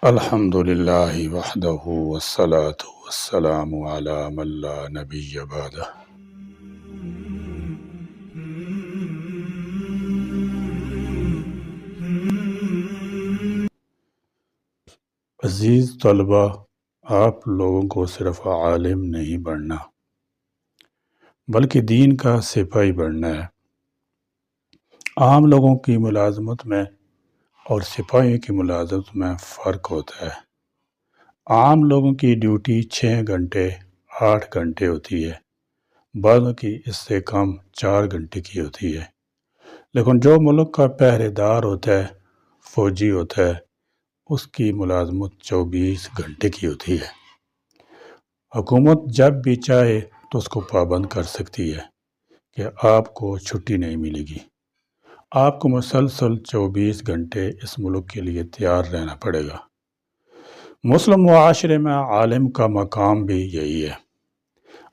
الحمد للہ وحدہ والصلاة والسلام علی من لا نبی بعدہ۔ عزیز طلبہ، آپ لوگوں کو صرف عالم نہیں بننا بلکہ دین کا سپاہی بننا ہے۔ عام لوگوں کی ملازمت میں اور سپاہیوں کی ملازمت میں فرق ہوتا ہے۔ عام لوگوں کی ڈیوٹی 6 گھنٹے 8 گھنٹے ہوتی ہے، بعضوں کی اس سے کم 4 گھنٹے کی ہوتی ہے، لیکن جو ملک کا پہرے دار ہوتا ہے، فوجی ہوتا ہے، اس کی ملازمت 24 گھنٹے کی ہوتی ہے۔ حکومت جب بھی چاہے تو اس کو پابند کر سکتی ہے کہ آپ کو چھٹی نہیں ملے گی، آپ کو مسلسل 24 گھنٹے اس ملک کے لیے تیار رہنا پڑے گا۔ مسلم معاشرے میں عالم کا مقام بھی یہی ہے۔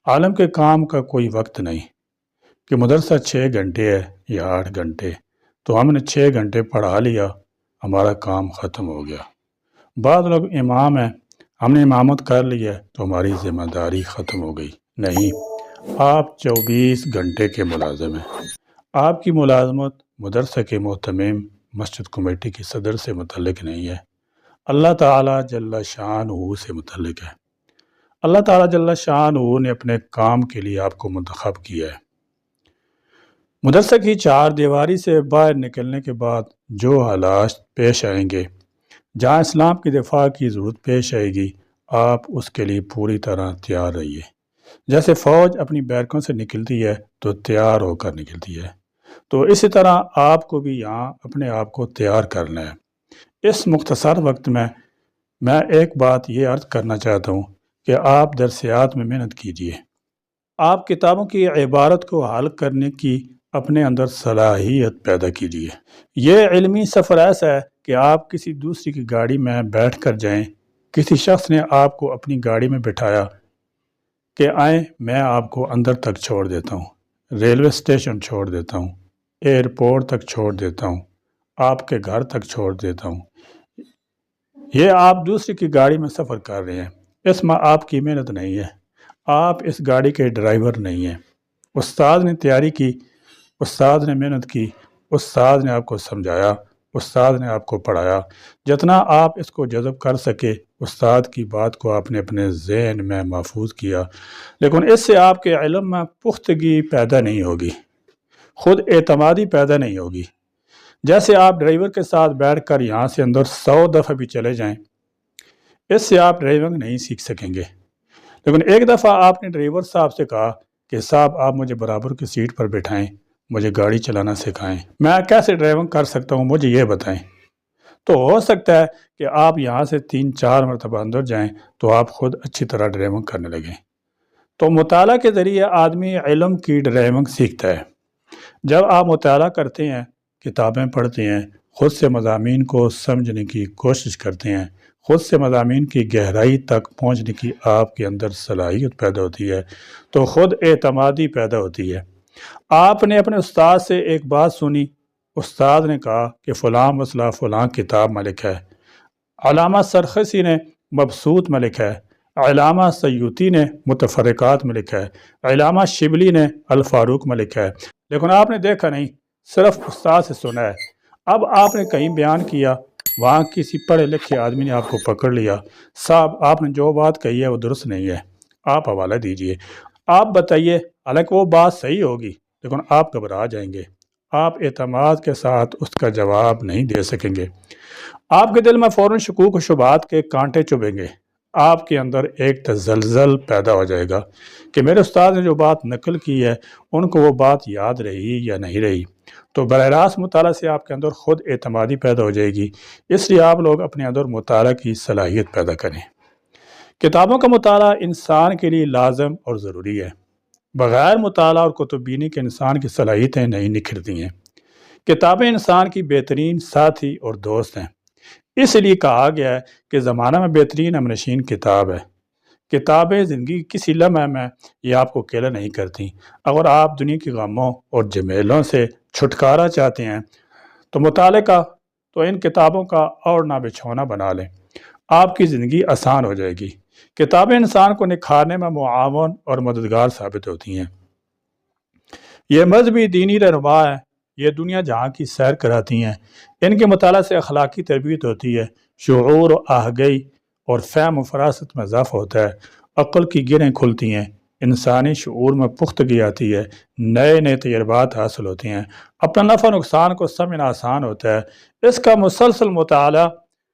عالم کے کام کا کوئی وقت نہیں کہ مدرسہ 6 گھنٹے ہے یا 8 گھنٹے، تو ہم نے 6 گھنٹے پڑھا لیا، ہمارا کام ختم ہو گیا۔ بعض لوگ امام ہیں، ہم نے امامت کر لی ہے تو ہماری ذمہ داری ختم ہو گئی۔ نہیں، آپ 24 گھنٹے کے ملازم ہیں۔ آپ کی ملازمت مدرسہ کے محتمم، مسجد کمیٹی کی صدر سے متعلق نہیں ہے، اللہ تعالیٰ جل شانہ سے متعلق ہے۔ اللہ تعالیٰ جل شانہ نے اپنے کام کے لیے آپ کو منتخب کیا ہے۔ مدرسہ کی 4 دیواری سے باہر نکلنے کے بعد جو حالات پیش آئیں گے، جہاں اسلام کی دفاع کی ضرورت پیش آئے گی، آپ اس کے لیے پوری طرح تیار رہیے۔ جیسے فوج اپنی بیرکوں سے نکلتی ہے تو تیار ہو کر نکلتی ہے، تو اسی طرح آپ کو بھی یہاں اپنے آپ کو تیار کرنا ہے۔ اس مختصر وقت میں ایک بات یہ عرض کرنا چاہتا ہوں کہ آپ درسیات میں محنت کیجیے۔ آپ کتابوں کی عبارت کو حل کرنے کی اپنے اندر صلاحیت پیدا کیجیے۔ یہ علمی سفر ایسا ہے کہ آپ کسی دوسری کی گاڑی میں بیٹھ کر جائیں۔ کسی شخص نے آپ کو اپنی گاڑی میں بٹھایا کہ آئیں، میں آپ کو اندر تک چھوڑ دیتا ہوں، ریلوے اسٹیشن چھوڑ دیتا ہوں، ایئرپورٹ تک چھوڑ دیتا ہوں، آپ کے گھر تک چھوڑ دیتا ہوں۔ یہ آپ دوسری کی گاڑی میں سفر کر رہے ہیں، اس میں آپ کی محنت نہیں ہے، آپ اس گاڑی کے ڈرائیور نہیں ہیں۔ استاد نے تیاری کی، استاد نے محنت کی، استاد نے آپ کو سمجھایا، استاد نے آپ کو پڑھایا، جتنا آپ اس کو جذب کر سکے استاد کی بات کو آپ نے اپنے ذہن میں محفوظ کیا، لیکن اس سے آپ کے علم میں پختگی پیدا نہیں ہوگی، خود اعتمادی پیدا نہیں ہوگی۔ جیسے آپ ڈرائیور کے ساتھ بیٹھ کر یہاں سے اندر 100 دفعہ بھی چلے جائیں، اس سے آپ ڈرائیونگ نہیں سیکھ سکیں گے۔ لیکن ایک دفعہ آپ نے ڈرائیور صاحب سے کہا کہ صاحب آپ مجھے برابر کی سیٹ پر بٹھائیں، مجھے گاڑی چلانا سکھائیں، میں کیسے ڈرائیونگ کر سکتا ہوں، مجھے یہ بتائیں، تو ہو سکتا ہے کہ آپ یہاں سے 3-4 مرتبہ اندر جائیں تو آپ خود اچھی طرح ڈرائیونگ کرنے لگیں۔ تو مطالعہ کے ذریعے آدمی علم کی ڈرائیونگ سیکھتا ہے۔ جب آپ مطالعہ کرتے ہیں، کتابیں پڑھتے ہیں، خود سے مضامین کو سمجھنے کی کوشش کرتے ہیں، خود سے مضامین کی گہرائی تک پہنچنے کی آپ کے اندر صلاحیت پیدا ہوتی ہے، تو خود اعتمادی پیدا ہوتی ہے۔ آپ نے اپنے استاد سے ایک بات سنی، استاد نے کہا کہ فلاں مسئلہ فلاں کتاب میں لکھا ہے، علامہ سرخسی نے مبسوط میں لکھا ہے، علامہ سیوطی نے متفرقات میں لکھا ہے، علامہ شبلی نے الفاروق میں لکھا ہے، لیکن آپ نے دیکھا نہیں، صرف استاد سے سنا ہے۔ اب آپ نے کہیں بیان کیا، وہاں کسی پڑھے لکھے آدمی نے آپ کو پکڑ لیا، صاحب آپ نے جو بات کہی ہے وہ درست نہیں ہے، آپ حوالہ دیجئے، آپ بتائیے، حالانکہ وہ بات صحیح ہوگی، لیکن آپ گھبرا جائیں گے، آپ اعتماد کے ساتھ اس کا جواب نہیں دے سکیں گے، آپ کے دل میں فوراً شکوک و شبہات کے کانٹے چبھیں گے، آپ کے اندر ایک تزلزل پیدا ہو جائے گا کہ میرے استاد نے جو بات نقل کی ہے ان کو وہ بات یاد رہی یا نہیں رہی۔ تو براہ راست مطالعہ سے آپ کے اندر خود اعتمادی پیدا ہو جائے گی، اس لیے آپ لوگ اپنے اندر مطالعہ کی صلاحیت پیدا کریں۔ کتابوں کا مطالعہ انسان کے لیے لازم اور ضروری ہے۔ بغیر مطالعہ اور کتب بینی کے انسان کی صلاحیتیں نہیں نکھرتی ہیں۔ کتابیں انسان کی بہترین ساتھی اور دوست ہیں، اس لیے کہا گیا ہے کہ زمانہ میں بہترین ہمنشین کتاب ہے۔ کتابیں زندگی کسی لمحے میں یہ آپ کو اکیلا نہیں کرتی۔ اگر آپ دنیا کی غموں اور جمیلوں سے چھٹکارا چاہتے ہیں تو مطالعے کا تو ان کتابوں کا اور نہ بچھونا بنا لیں۔ آپ کی زندگی آسان ہو جائے گی۔ کتابیں انسان کو نکھارنے میں معاون اور مددگار ثابت ہوتی ہیں۔ یہ مذہبی دینی رہنما ہے، یہ دنیا جہاں کی سیر کراتی ہیں۔ ان کے مطالعہ سے اخلاقی تربیت ہوتی ہے، شعور و آگہی اور فہم و فراست میں اضافہ ہوتا ہے، عقل کی گرہیں کھلتی ہیں، انسانی شعور میں پختگی آتی ہے، نئے نئے تجربات حاصل ہوتے ہیں، اپنا نفع و نقصان کو سمجھنا آسان ہوتا ہے۔ اس کا مسلسل مطالعہ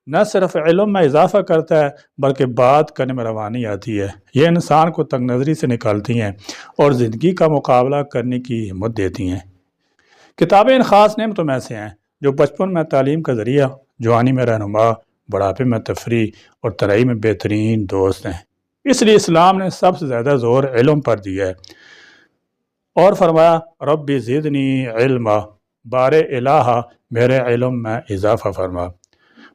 نہ صرف علم میں اضافہ کرتا ہے بلکہ بات کرنے میں روانی آتی ہے۔ یہ انسان کو تنگ نظری سے نکالتی ہیں اور زندگی کا مقابلہ کرنے کی ہمت دیتی ہیں۔ کتابیں ان خاص نعمتوں میں سے ہیں جو بچپن میں تعلیم کا ذریعہ، جوانی میں رہنما، بڑھاپے میں تفریح اور تنہائی میں بہترین دوست ہیں۔ اس لیے اسلام نے سب سے زیادہ زور علم پر دیا ہے اور فرمایا رب زدنی علما، بار الہ میرے علم میں اضافہ فرما۔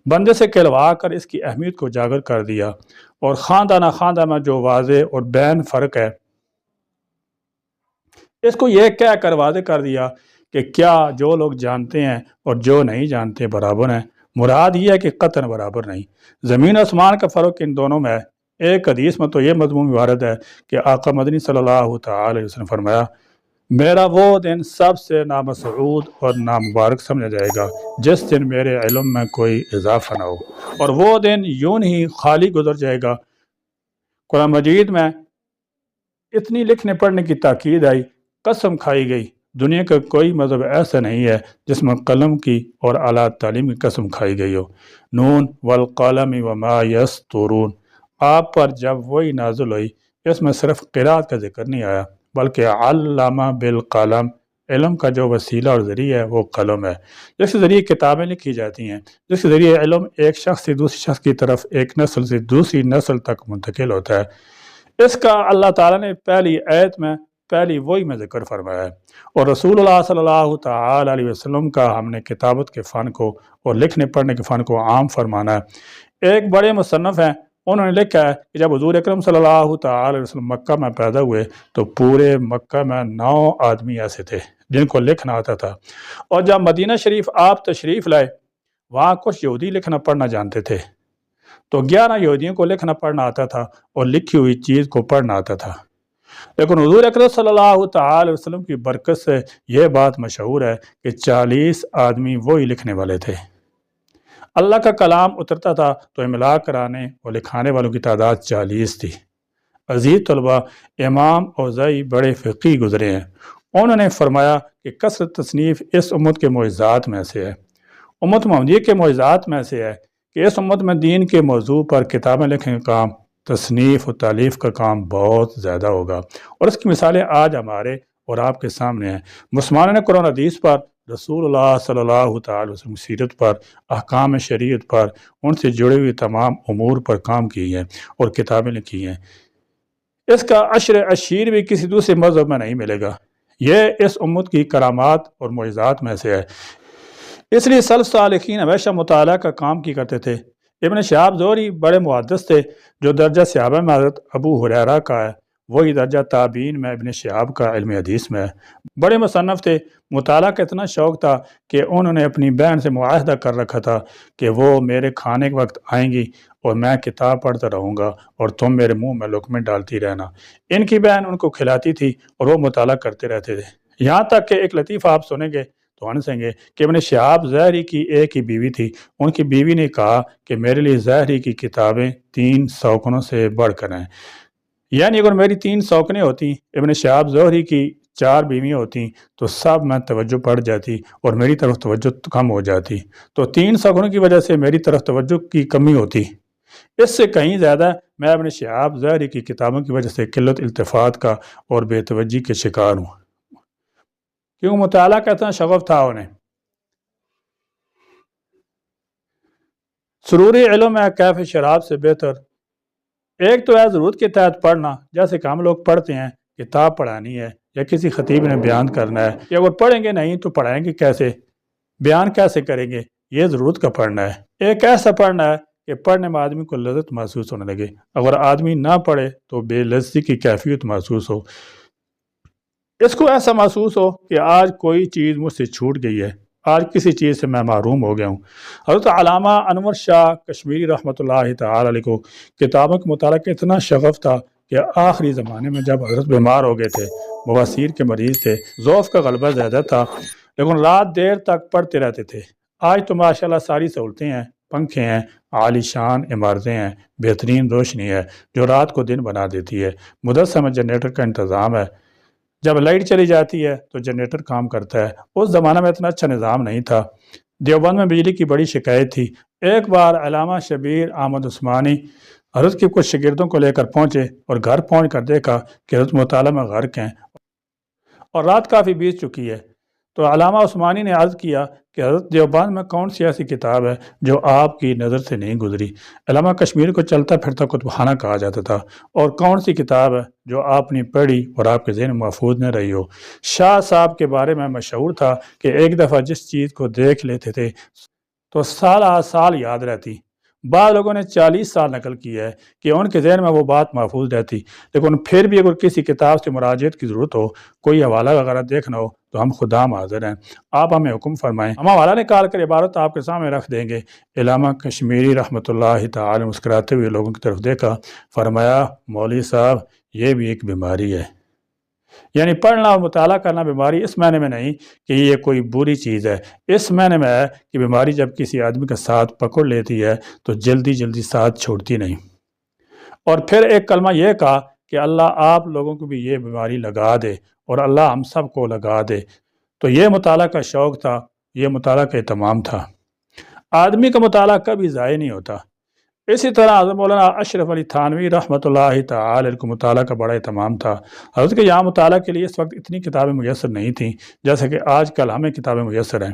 بندے سے کہلوا کر اس کی اہمیت کو اجاگر کر دیا اور خواندہ نہ خواندہ میں جو واضح اور بین فرق ہے اس کو یہ کہہ کر واضح کر دیا کہ کیا جو لوگ جانتے ہیں اور جو نہیں جانتے برابر ہیں۔ مراد یہ ہے کہ قطعاً برابر نہیں، زمین آسمان کا فرق ان دونوں میں ہے۔ ایک حدیث میں تو یہ مضمون وارد ہے کہ آقا مدنی صلی اللہ تعالی علیہ وسلم فرمایا میرا وہ دن سب سے نامسعود اور نامبارک سمجھا جائے گا جس دن میرے علم میں کوئی اضافہ نہ ہو، اور وہ دن یوں ہی خالی گزر جائے گا۔ قرآن مجید میں اتنی لکھنے پڑھنے کی تاکید آئی، قسم کھائی گئی، دنیا کا کوئی مذہب ایسا نہیں ہے جس میں قلم کی اور اعلیٰ تعلیم کی قسم کھائی گئی ہو۔ نون والقلم وما یسطرون، آپ پر جب وہی نازل ہوئی اس میں صرف قرات کا ذکر نہیں آیا بلکہ علامہ بالقلم، علم کا جو وسیلہ اور ذریعہ ہے وہ قلم ہے، جس کے ذریعے کتابیں لکھی جاتی ہیں، جس کے ذریعے علم ایک شخص سے دوسری شخص کی طرف، ایک نسل سے دوسری نسل تک منتقل ہوتا ہے۔ اس کا اللہ تعالیٰ نے پہلی آیت میں پہلی وہی میں ذکر فرمایا ہے، اور رسول اللہ صلی اللہ تعالی علیہ وسلم کا ہم نے کتابت کے فن کو اور لکھنے پڑھنے کے فن کو عام فرمانا ہے۔ ایک بڑے مصنف ہیں، انہوں نے لکھا ہے کہ جب حضور اکرم صلی اللہ تعالی علیہ وسلم مکہ میں پیدا ہوئے تو پورے مکہ میں 9 آدمی ایسے تھے جن کو لکھنا آتا تھا، اور جب مدینہ شریف آپ تشریف لائے وہاں کچھ یہودی لکھنا پڑھنا جانتے تھے، تو 11 یہودیوں کو لکھنا پڑھنا آتا تھا اور لکھی ہوئی چیز کو پڑھنا آتا تھا۔ لیکن حضور اکرم صلی اللہ تعالی وسلم کی برکت سے یہ بات مشہور ہے کہ 40 آدمی وہی لکھنے والے تھے۔ اللہ کا کلام اترتا تھا تو املا کرانے اور لکھانے والوں کی تعداد 40 تھی۔ عزیز طلبہ، امام اوزاعی بڑے فقیہ گزرے ہیں، انہوں نے فرمایا کہ کثرت تصنیف اس امت کے معجزات میں سے ہے، امت محمدیہ کے معجزات میں سے ہے کہ اس امت میں دین کے موضوع پر کتابیں لکھنے کا کام، تصنیف و تالیف کا کام بہت زیادہ ہوگا، اور اس کی مثالیں آج ہمارے اور آپ کے سامنے ہیں۔ مسلمانوں نے قرآن حدیث پر، رسول اللہ صلی اللہ تعالی وسلم کی سیرت پر، احکام شریعت پر، ان سے جڑے ہوئے تمام امور پر کام کی ہیں اور کتابیں لکھی ہیں۔ اس کا عشر عشیر بھی کسی دوسرے مذہب میں نہیں ملے گا، یہ اس امت کی کرامات اور معجزات میں سے ہے۔ اس لیے سلف صالحین ہمیشہ مطالعہ کا کام کی کرتے تھے۔ ابن شہاب زہری بڑے محدث تھے، جو درجہ صحابہ میں حضرت ابو ہریرہ کا ہے وہی درجہ تابعین میں ابن شہاب کا علم حدیث میں ہے۔ بڑے مصنف تھے، مطالعہ کا اتنا شوق تھا کہ انہوں نے اپنی بہن سے معاہدہ کر رکھا تھا کہ وہ میرے کھانے کے وقت آئیں گی اور میں کتاب پڑھتا رہوں گا اور تم میرے منہ میں لقمے ڈالتی رہنا۔ ان کی بہن ان کو کھلاتی تھی اور وہ مطالعہ کرتے رہتے تھے، یہاں تک کہ ایک لطیفہ آپ سنیں گے تو ہنسیں گے کہ ابن شہاب زہری کی ایک ہی بیوی تھی، ان کی بیوی نے کہا کہ میرے لیے زہری کی کتابیں 3 سوکنوں سے بڑھ کر ہیں، یعنی اگر میری 3 سوکنیں ہوتی، ابن شہاب زہری کی 4 بیویاں ہوتی تو سب میں توجہ پڑ جاتی اور میری طرف توجہ کم ہو جاتی، تو 3 سوکنوں کی وجہ سے میری طرف توجہ کی کمی ہوتی۔ اس سے کہیں زیادہ میں ابن شہاب زہری کی کتابوں کی وجہ سے قلت التفات کا اور بے توجہی کے شکار ہوں، کیوں مطالعہ کا اتنا شغف تھا انہیں۔ سروری علم ہے کیف شراب سے بہتر، ایک تو ہے ضرورت کے تحت پڑھنا، جیسے کہ ہم لوگ پڑھتے ہیں، کتاب پڑھانی ہے یا کسی خطیب نے بیان کرنا ہے، یا اگر پڑھیں گے نہیں تو پڑھائیں گے کیسے، بیان کیسے کریں گے، یہ ضرورت کا پڑھنا ہے۔ ایک ایسا پڑھنا ہے کہ پڑھنے میں آدمی کو لذت محسوس ہونے لگے، اگر آدمی نہ پڑھے تو بے لذتی کی کیفیت محسوس ہو، اس کو ایسا محسوس ہو کہ آج کوئی چیز مجھ سے چھوٹ گئی ہے، آج کسی چیز سے میں محروم ہو گیا ہوں۔ حضرت علامہ انور شاہ کشمیری رحمۃ اللہ تعالی علیہ کو کتابوں کے مطالعہ کا اتنا شغف تھا کہ آخری زمانے میں جب حضرت بیمار ہو گئے تھے، بواسیر کے مریض تھے، ذوف کا غلبہ زیادہ تھا، لیکن رات دیر تک پڑھتے رہتے تھے۔ آج تو ماشاءاللہ ساری سہولتیں ہیں، پنکھے ہیں، عالی شان عمارتیں ہیں، بہترین روشنی ہے جو رات کو دن بنا دیتی ہے، مدرسہ میں جنریٹر کا انتظام ہے، جب لائٹ چلی جاتی ہے تو جنریٹر کام کرتا ہے۔ اس زمانہ میں اتنا اچھا نظام نہیں تھا۔ دیوبند میں بجلی کی بڑی شکایت تھی۔ ایک بار علامہ شبیر احمد عثمانی حضرت کے کچھ شاگردوں کو لے کر پہنچے اور گھر پہنچ کر دیکھا کہ حضرت مطالعہ میں غرق ہیں اور رات کافی بیت چکی ہے۔ تو علامہ عثمانی نے عرض کیا کہ حضرت دیوبند میں کون سی ایسی کتاب ہے جو آپ کی نظر سے نہیں گزری؟ علامہ کشمیر کو چلتا پھرتا کتب خانہ کہا جاتا تھا، اور کون سی کتاب ہے جو آپ نے پڑھی اور آپ کے ذہن محفوظ نہ رہی ہو؟ شاہ صاحب کے بارے میں مشہور تھا کہ ایک دفعہ جس چیز کو دیکھ لیتے تھے تو سالہ سال یاد رہتی۔ بعض لوگوں نے 40 سال نقل کیا ہے کہ ان کے ذہن میں وہ بات محفوظ رہتی، لیکن پھر بھی اگر کسی کتاب سے مراجعت کی ضرورت ہو، کوئی حوالہ وغیرہ دیکھنا ہو تو ہم خدا حاضر ہیں، آپ ہمیں حکم فرمائیں، ہم حوالہ نکال کر عبارت آپ کے سامنے رکھ دیں گے۔ علامہ کشمیری رحمۃ اللہ تعالی مسکراتے ہوئے لوگوں کی طرف دیکھا، فرمایا مولوی صاحب یہ بھی ایک بیماری ہے۔ یعنی پڑھنا اور مطالعہ کرنا بیماری اس معنی میں نہیں کہ یہ کوئی بری چیز ہے، اس معنی میں ہے کہ بیماری جب کسی آدمی کا ساتھ پکڑ لیتی ہے تو جلدی جلدی ساتھ چھوڑتی نہیں۔ اور پھر ایک کلمہ یہ کہا کہ اللہ آپ لوگوں کو بھی یہ بیماری لگا دے اور اللہ ہم سب کو لگا دے۔ تو یہ مطالعہ کا شوق تھا، یہ مطالعہ کا اہتمام تھا۔ آدمی کا مطالعہ کبھی ضائع نہیں ہوتا۔ اسی طرح حضرت مولانا اشرف علی تھانوی رحمۃ اللہ تعالی علیہ کو مطالعہ کا بڑا اہتمام تھا۔ حضرت کے یہاں مطالعہ کے لیے اس وقت اتنی کتابیں میسر نہیں تھیں جیسے کہ آج کل ہمیں کتابیں میسر ہیں۔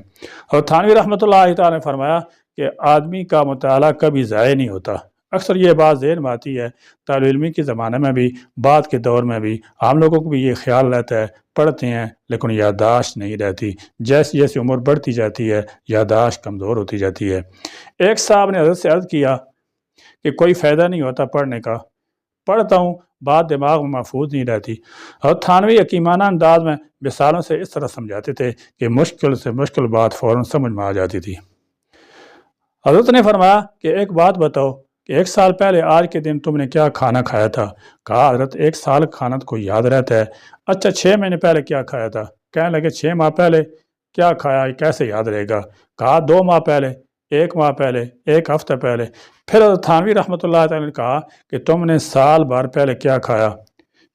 حضرت تھانوی رحمۃ اللہ تعالی نے فرمایا کہ آدمی کا مطالعہ کبھی ضائع نہیں ہوتا۔ اکثر یہ بات ذہن میں آتی ہے، طالب علمی کے زمانے میں بھی، بعد کے دور میں بھی عام لوگوں کو بھی یہ خیال رہتا ہے، پڑھتے ہیں لیکن یادداشت نہیں رہتی، جیسے جیسے عمر بڑھتی جاتی ہے یادداشت کمزور ہوتی جاتی ہے۔ ایک صاحب نے حضرت سے عرض کیا کہ کوئی فائدہ نہیں ہوتا پڑھنے کا، پڑھتا ہوں بات دماغ میں محفوظ نہیں رہتی۔ اور تھانوی حکیمانہ انداز میں مثالوں سے اس طرح سمجھاتے تھے کہ مشکل سے مشکل بات فوراً سمجھ میں آ جاتی تھی۔ حضرت نے فرمایا کہ ایک بات بتاؤ کہ 1 سال پہلے آج کے دن تم نے کیا کھانا کھایا تھا؟ کہا حضرت 1 سال کھانا تو کو یاد رہتا ہے۔ اچھا 6 مہینے پہلے کیا کھایا تھا؟ کہنے لگے 6 ماہ پہلے کیا کھایا، یہ کیسے یاد رہے گا؟ کہا 2 ماہ پہلے، 1 ماہ پہلے، 1 ہفتہ پہلے۔ پھر حضرت تھانوی رحمۃ اللہ تعالی نے کہا کہ تم نے سال بھر پہلے کیا کھایا،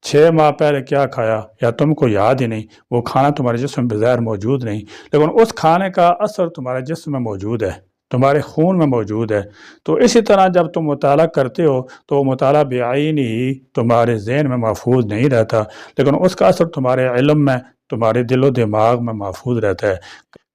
6 ماہ پہلے کیا کھایا، یا تم کو یاد ہی نہیں؟ وہ کھانا تمہارے جسم میں بظاہر موجود نہیں، لیکن اس کھانے کا اثر تمہارے جسم میں موجود ہے، تمہارے خون میں موجود ہے۔ تو اسی طرح جب تم مطالعہ کرتے ہو تو وہ مطالعہ بعین ہی تمہارے ذہن میں محفوظ نہیں رہتا، لیکن اس کا اثر تمہارے علم میں، تمہارے دل و دماغ میں محفوظ رہتا ہے۔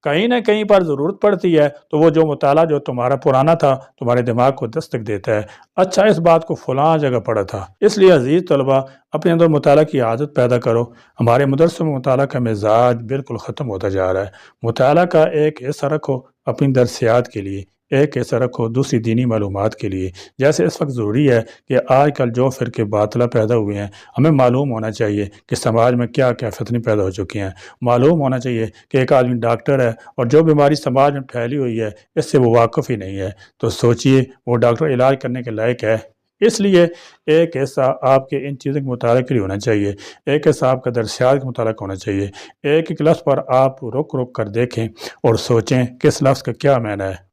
کہیں نہ کہیں پر ضرورت پڑتی ہے تو وہ جو مطالعہ جو تمہارا پرانا تھا تمہارے دماغ کو دستک دیتا ہے، اچھا اس بات کو فلاں جگہ پڑھا تھا۔ اس لیے عزیز طلبہ، اپنے اندر مطالعہ کی عادت پیدا کرو۔ ہمارے مدرسوں میں مطالعہ کا مزاج بالکل ختم ہوتا جا رہا ہے۔ مطالعہ کا ایک حصہ رکھو اپنی درسیات کے لیے، ایک حصہ رکھو دوسری دینی معلومات کے لیے۔ جیسے اس وقت ضروری ہے کہ آج کل جو فرقے باطلہ پیدا ہوئے ہیں، ہمیں معلوم ہونا چاہیے کہ سماج میں کیا کیا فتنے پیدا ہو چکی ہیں۔ معلوم ہونا چاہیے کہ ایک آدمی ڈاکٹر ہے اور جو بیماری سماج میں پھیلی ہوئی ہے اس سے وہ واقف ہی نہیں ہے، تو سوچئے وہ ڈاکٹر علاج کرنے کے لائق ہے؟ اس لیے ایک حصہ آپ کے ان چیزوں کے مطالعے کے لیے ہونا چاہیے، ایک حصہ آپ کا درسیات کا مطالعہ ہونا چاہیے۔ ایک ایک لفظ پر آپ رک رک کر دیکھیں اور سوچیں کہ اس لفظ کا کیا معنی ہے۔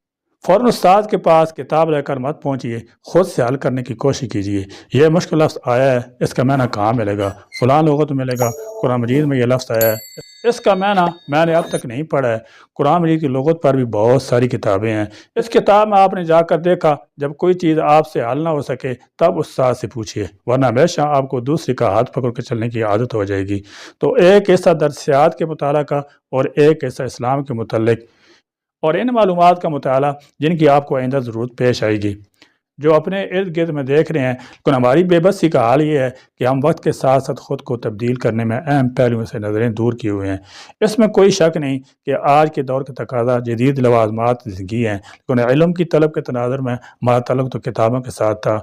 فوراً استاد کے پاس کتاب لے کر مت پہنچیے، خود سے حل کرنے کی کوشش کیجیے۔ یہ مشکل لفظ آیا ہے، اس کا معنی کہاں ملے گا؟ فلاں لغت میں ملے گا، قرآن مجید میں یہ لفظ آیا ہے، اس کا معنی میں نے اب تک نہیں پڑھا ہے۔ قرآن مجید کی لغت پر بھی بہت ساری کتابیں ہیں، اس کتاب میں آپ نے جا کر دیکھا، جب کوئی چیز آپ سے حل نہ ہو سکے تب استاد سے پوچھیے، ورنہ ہمیشہ آپ کو دوسری کا ہاتھ پکڑ کے چلنے کی عادت ہو جائے گی۔ تو ایک حصہ درسیات کے مطالعہ کا اور ایک حصہ اسلام کے متعلق اور ان معلومات کا مطالعہ جن کی آپ کو آئندہ ضرورت پیش آئے گی، جو اپنے ارد گرد میں دیکھ رہے ہیں۔ لیکن ہماری بے بسی کا حال یہ ہے کہ ہم وقت کے ساتھ ساتھ خود کو تبدیل کرنے میں اہم پہلوؤں سے نظریں دور کیے ہوئے ہیں۔ اس میں کوئی شک نہیں کہ آج کے دور کا تقاضا جدید لوازمات زندگی ہیں، لیکن علم کی طلب کے تناظر میں ہمارا تعلق تو کتابوں کے ساتھ تھا،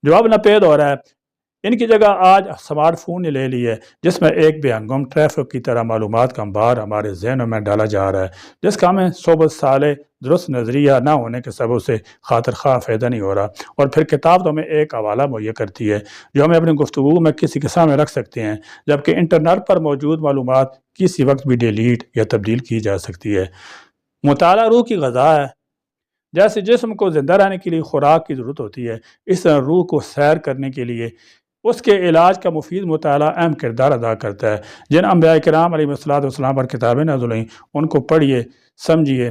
جو اب ناپید ہو رہا ہے۔ ان کی جگہ آج اسمارٹ فون نے لے لی ہے، جس میں ایک بے ہنگم ٹریفک کی طرح معلومات کا انبار ہمارے ذہنوں میں ڈالا جا رہا ہے، جس کا ہمیں صحبت سالے درست نظریہ نہ ہونے کے سبب سے خاطر خواہ فائدہ نہیں ہو رہا۔ اور پھر کتاب تو ہمیں ایک حوالہ مہیا کرتی ہے جو ہمیں اپنی گفتگو میں کسی کے سامنے رکھ سکتے ہیں، جبکہ انٹرنیٹ پر موجود معلومات کسی وقت بھی ڈیلیٹ یا تبدیل کی جا سکتی ہے۔ مطالعہ روح کی غذا ہے۔ جیسے جسم کو زندہ رہنے کے لیے خوراک کی ضرورت ہوتی ہے، اس طرح روح کو سیر کرنے کے لیے اس کے علاج کا مفید مطالعہ اہم کردار ادا کرتا ہے۔ جن انبیاء کرام علیہ السلام پر کتابیں نازل ہوئیں، ان کو پڑھیے، سمجھیے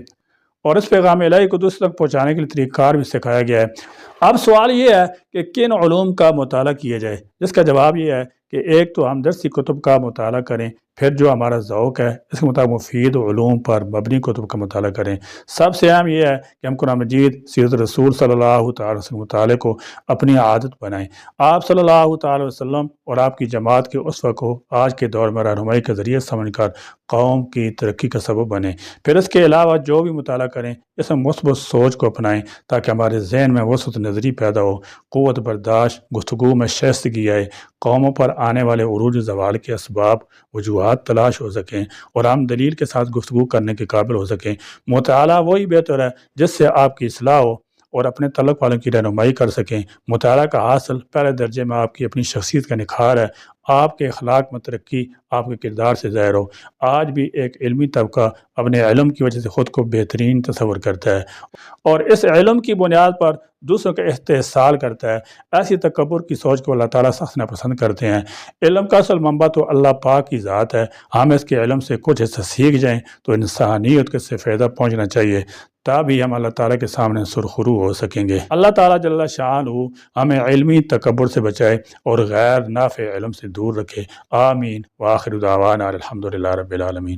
اور اس پیغام الہی کو دوسروں تک پہنچانے کے لیے طریقہ کار بھی سکھایا گیا ہے۔ اب سوال یہ ہے کہ کن علوم کا مطالعہ کیا جائے، جس کا جواب یہ ہے کہ ایک تو ہم درسی کتب کا مطالعہ کریں، پھر جو ہمارا ذوق ہے اس کے مطابق مفید علوم پر مبنی کتب کا مطالعہ کریں۔ سب سے اہم یہ ہے کہ ہم قرآن مجید، سیرت رسول صلی اللہ تعالی وسلم کے مطالعے کو اپنی عادت بنائیں۔ آپ صلی اللہ تعالی وسلم اور آپ کی جماعت کے اسوہ کو آج کے دور میں رہنمائی کے ذریعے سمجھ کر قوم کی ترقی کا سبب بنیں۔ پھر اس کے علاوہ جو بھی مطالعہ کریں اس میں مثبت سوچ کو اپنائیں تاکہ ہمارے ذہن میں وسعت نظری پیدا ہو، قوت برداشت، گفتگو میں شائستگی آئے، قوموں پر آنے والے عروج و زوال کے اسباب وجوہات تلاش ہو سکیں اور ہم دلیل کے ساتھ گفتگو کرنے کے قابل ہو سکیں۔ مطالعہ وہی بہتر ہے جس سے آپ کی اصلاح ہو اور اپنے تعلق والوں کی رہنمائی کر سکیں۔ مطالعہ کا حاصل پہلے درجے میں آپ کی اپنی شخصیت کا نکھار ہے، آپ کے اخلاق میں ترقی آپ کے کردار سے ظاہر ہو۔ آج بھی ایک علمی طبقہ اپنے علم کی وجہ سے خود کو بہترین تصور کرتا ہے اور اس علم کی بنیاد پر دوسروں کا استحصال کرتا ہے۔ ایسی تکبر کی سوچ کو اللہ تعالیٰ سخت ناپسند کرتے ہیں۔ علم کا اصل منبع تو اللہ پاک کی ذات ہے، ہم اس کے علم سے کچھ حصہ سیکھ جائیں تو انسانیت کے سے فائدہ پہنچنا چاہیے، تبھی ہم اللہ تعالیٰ کے سامنے سرخرو ہو سکیں گے۔ اللہ تعالیٰ جل شانہ ہمیں علمی تکبر سے بچائے اور غیر نافع علم سے دور رکھے۔ آمین۔ وآخر دعوانا الحمدللہ رب العالمین۔